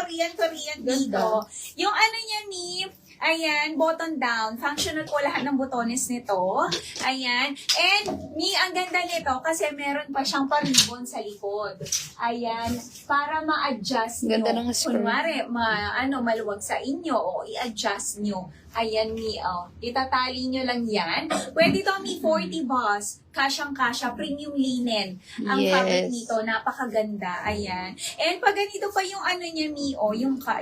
Korean dito. Yung ano niya, Mi, ayan, button down. Functional po lahat ng butones nito. Ayan. And, Mi, ang ganda nito kasi meron pa siyang pa-ribbon sa likod. Ayan. Para ma-adjust nyo. Ganda ng screen. Kunwari, maluwag sa inyo o i-adjust nyo. Ayan, Mi, itatali nyo lang yan. Pwede to, Mi, 40 boss. Kasyang-kasya, premium linen. Ang fabric nito, napakaganda. Ayan. And pag ganito pa yung ano niya, Mi,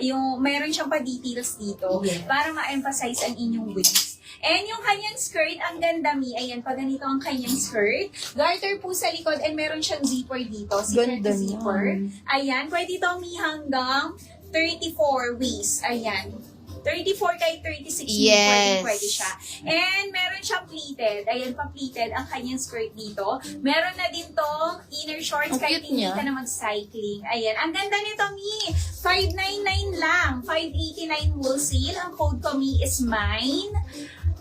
yung meron siyang pa-details dito para ma-emphasize ang inyong waist. And yung kanyang skirt, ang ganda, Mi. Ayan, pag ganito ang kanyang skirt. Garter po sa likod and meron siyang zipper dito. Secret Ganda zipper. Ayan, pwede to, Mi, hanggang 34 waist. Ayan. 34 kay 36 pwede siya. And meron siyang pleated. Ayan, pa-pleated ang kanyang skirt dito. Meron na din tong inner shorts kahit hindi ka na mag-cycling. Ayan, ang ganda nito, Mi. 599 lang. 589 wholesale. Ang code ko, Mi, is mine.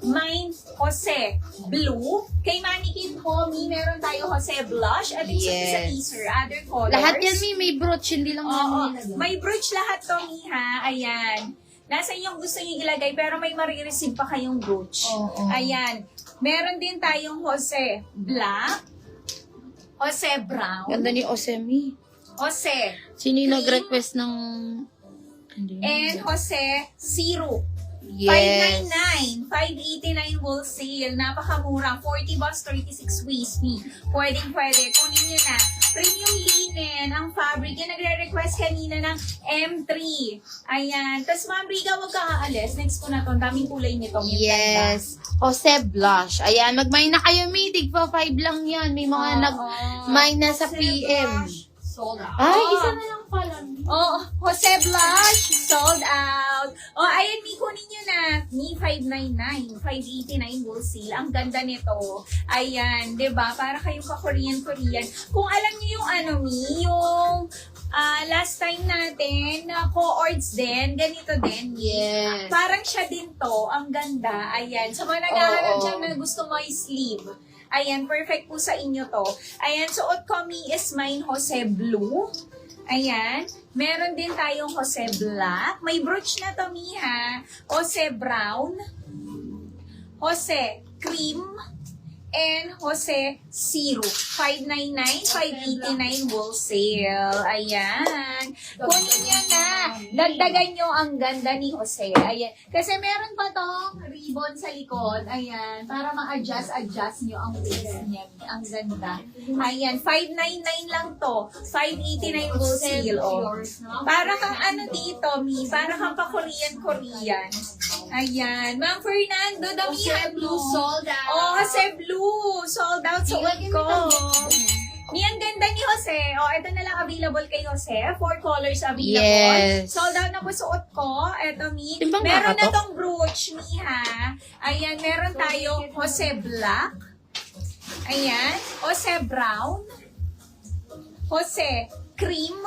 Mine, Jose Blue. Kay Mannequin ko, Mi, meron tayo Jose Blush. At isa sa teaser, other colors. Lahat yan, Mi, may brooch. Hindi lang namin. May brooch lahat to, Mi, ha. Ayan. Nasa yung gusto niyo ilagay, pero may marireceive pa kayong brooch. Ayan. Meron din tayong Jose Black, Jose Brown, Ganda ni Osemi. Jose Sino yung Cream, nag-request ng... and Jose Syrup. Yes. 599, 589 wholesale. Napakamura. 40 bucks, 36 waist, Mi. Pwede. Kunin nyo na. Premium linen. Ang fabric. Yung nagre-request kanina ng M3. Ayan. Tapos, Ma'am Riga, huwag kang aalis. Next ko na to. Ang daming kulay nito. Yes. Jose Blush. Ayan, mag-mine na kayo, Mi. Tigpa 5 lang yan. May mga nag-mine na sa PM. Sold out. Ay, isa na lang pala. Jose Blush, sold out. Ayan, Mi, kunin nyo na. Mi, 599, 589 wholesale. Ang ganda nito. Ayan, 'di ba? Para kayong ka-Korean. Kung alam niyo yung Mi, yung last time natin, na co-ords din, ganito din. Yes. Parang siya din to. Ang ganda. Ayan. Sa mga naghahanap dyan na gusto mo sleeve. Ayan, perfect po sa inyo to. Ayan, suot ko, Mi, is mine Jose Blue. Ayan. Meron din tayong Jose Black. May brooch na to, Mi, ha. Jose Brown. Jose Cream. And Jose Syrup. 599, 589 wholesale. Ayan. Kunin nyo na. Dagdagan nyo ang ganda ni Jose. Ayan. Kasi meron pa tong ribbon sa likod. Ayan. Para ma-adjust nyo ang waist niya. Ang ganda. Ayan. 599 lang to. 589 wholesale. Para kang dito, Mi. Para kang pa-Korean. Ayan. Ma'am Fernando, damihan mo. Sold out. Jose Blue. Sold out sa ko. Mi, ang ganda ni Jose. Ito na lang available kay Jose. 4 colors available. Yes. Sold out na po suot ko. Ito, Mi. Timbang Meron na kakatok? tong brooch, Mi, ha. Ayan, meron tayong Jose Black. Ayan. Jose Brown. Jose Cream.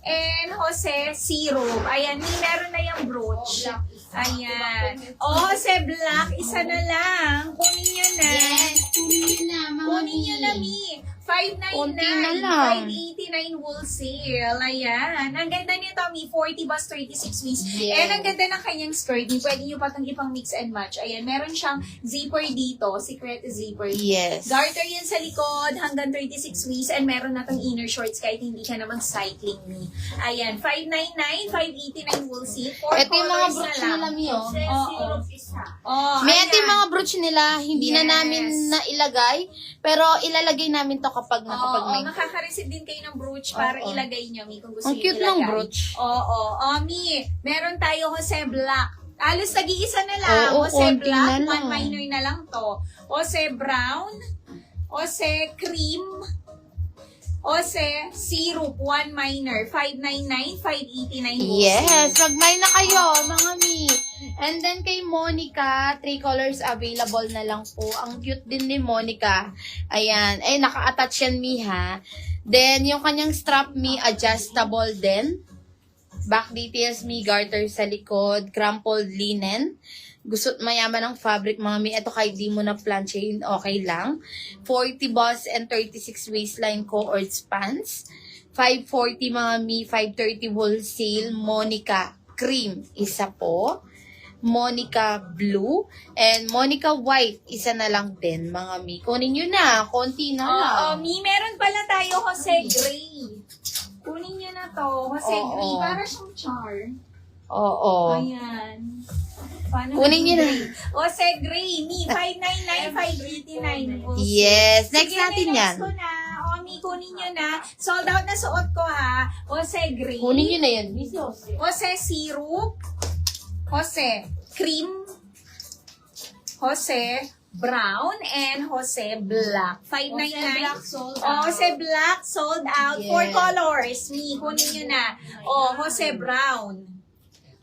And Jose Syrup. Ayan, Mi, meron na yung brooch. Ayan. Jose Black, isa na lang. Kunin nyo na. Yes, kunin na, Kunin nyo na, Mi. Konti na 599, lang. 589 wholesale. Ayan. Ang ganda nito, Mi. 40 bus, 36 waist. Yes. And ang ganda ng kanyang skirt, Mi. Pwede nyo pa itong ipang mix and match. Ayan. Meron siyang zipper dito. Secret zipper. Yes. Garter yan sa likod hanggang 36 waist. And meron na itong inner shorts kahit hindi ka naman cycling, Mi. Ayan. 599, 589 wholesale. 4 Ito yung mga colors brooch na lang. nila, Mi, oh. May May ito yung mga brooch nila, hindi na Yes. namin nailagay, pero ilalagay namin to kapag nakapag-make. Makaka-receive din kayo ng brooch para Oo. ilagay nyo, Mi, kung gusto Ang nyo cute ilagay. ng brooch. Oo. Mi, meron tayo Jose Black. Alos nag-iisa na lang. Oo, Jose konti Black, na lang. one minor na lang to. Jose Brown, Jose Cream, Jose Syrup, one minor. 599, 589 Yes, mag-mine na kayo, mga Mi. And then kay Monica, 3 colors available na lang po. Ang cute din ni Monica. Ayan. Naka-attach yan, Mi, ha. Then, yung kanyang strap, Mi, adjustable din. Back details, Mi, garter sa likod, crumpled linen. Gusto't mayaman ng fabric, mga Mi. Ito kahit di mo na planchain, okay lang. 40 bust and 36 waistline co-ords pants. 540 mga mi, 530 wholesale. Monica cream, isa po. Monica blue. And Monica white, isa na lang din mga mi. Kunin nyo na, konti na lang. Oo, Mi, meron pala tayo Jose Gray. Kunin niyo na to. Jose Oo. Gray, para siyang char. Oo. Ayan. Paano Kunin niyo na. Gray? Jose Gray, Mi, 599, 589. Yes, next Sige, natin next yan. ko na. O, Mi, kunin niyo na. Sold out na suot ko, ha. Jose Gray. Kunin nyo na yan, Miss Jose. Jose Syrup. Jose Cream. Jose Brown and Jose Black. 599. sold Oh, Jose Black sold out. Yes. 4 colors. Mi, kunin nyo na. Oh, Jose Brown.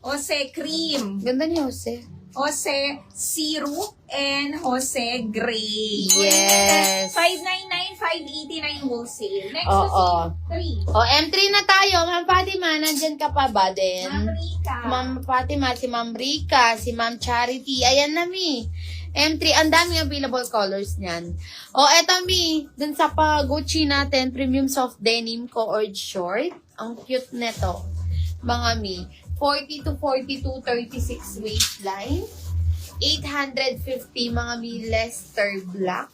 Jose Cream. Ganda ni Jose. Jose Syrup and Jose Gray. Yes. 599, 589 wholesale. Next Oo. to 3. O, M3 na tayo. Ma'am Fatima, nandyan ka pa ba din? Paprika. Ma'am Fatima, si Ma'am Rika, si Ma'am Charity. Ayan na, Mi. M3, ang daming available colors niyan. O, eto, Mi. Dun sa Gucci natin, premium soft denim cord short. Ang cute neto. Mga Mi. 40 to 42, 36 waistline. 850 mga Mi Leicester black.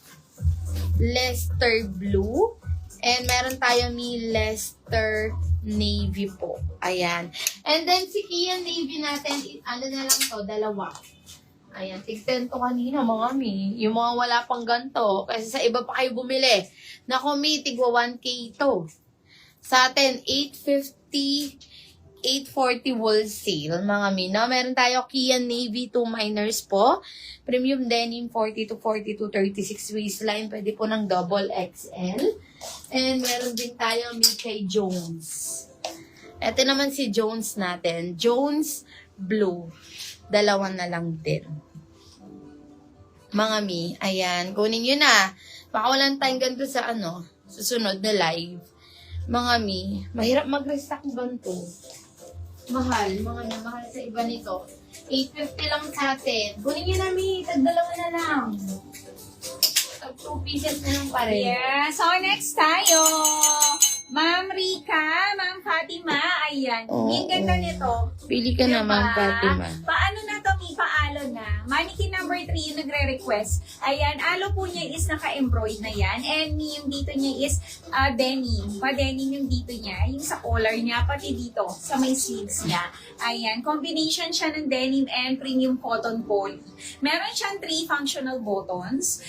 Leicester blue. And meron tayo Mi Leicester navy po. Ayan. And then si Kia navy natin, ano na lang to, dalawa. Ayan, tig-10 to kanina mga Mi. Yung mga wala pang ganto. Kasi sa iba pa kayo bumili. Naku Mi, tigwa 1K to. Sa atin, 850, 840 wholesale, mga Mi. No? Meron tayo Kia Navy 2 minors po. Premium denim 40 to 42, 36 waistline. Pwede po ng double XL. And meron din tayo Mi kay Jones. Ito naman si Jones natin. Jones Blue. Dalawa na lang din. Mga Mi, ayan. Kunin nyo na. Baka walang time ganito sa susunod na live. Mga Mi, mahirap mag-restock ganito. Mahal, mahal sa iba nito. 850 lang sa atin. Kunin nyo na, Mi. Tagdalawa na lang. Tag 2 pieces na lang pa rin. Yeah. So, next tayo. Ma'am Rika, Ma'am Fatima, ayan. Oo. Yung ganda nito. Pili ka na, Ma'am Fatima. Paano na to, Mi? Paalo na. Mannequin number 3 yung nagre-request. Ayan, alo po niya is naka-embroid na yan. And yung dito niya is denim. Pa-denim yung dito niya. Yung sa collar niya, pati dito, sa may sleeves niya. Ayan, combination siya ng denim and premium cotton poly. Meron siyang 3 functional buttons.